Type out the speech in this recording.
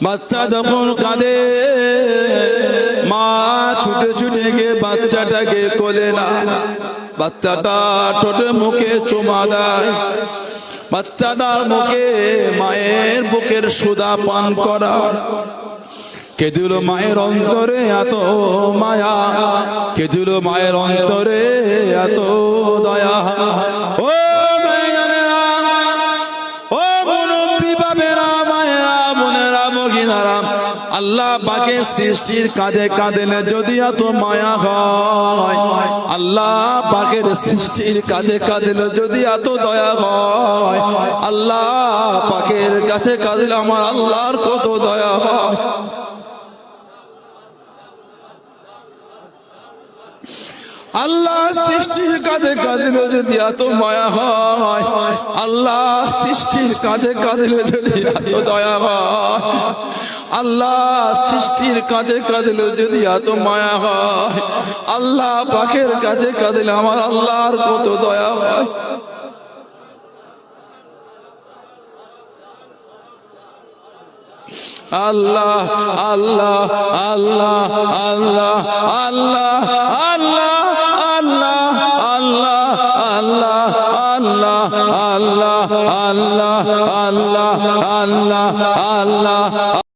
বাচ্চা যখন কাঁদে মা ছুটে ছুটে গিয়ে বাচ্চাটাকে কোলে না, বাচ্চাটা ঠোঁটে মুখে চুমা দেয়, বাচ্চাটার মুখে মায়ের বুকের সুধা পান করা। কে দিল মায়ের অন্তরে এত মায়া, কে দিল মায়ের অন্তরে এত দয়া। ও আল্লাহ পাকের সৃষ্টির কাঁধে কাঁদেলে যদি এত মায়া হয়, আল্লাহ পাকের সৃষ্টির কাঁধে কাঁদেলে যদি এত দয়া হয়, আল্লাহ পাকের কাছে কাঁদলে আমার আল্লাহর কত দয়া হয়। আল্লাহ সৃষ্টির কাঁধে কাঁদলে যদি এত মায়া হয়, আল্লাহ সৃষ্টির কাঁধে কাঁদলে যদি এত দয়া হয়, আল্লাহ সৃষ্টির কাঁধে কাঁদলে যদি এত মায়া হয়, আল্লাহ পাকের কাছে কাঁদলে আমার আল্লাহর কত দয়া হয়। আল্লাহ আল্লাহ আল্লাহ আল্লাহ আল্লাহ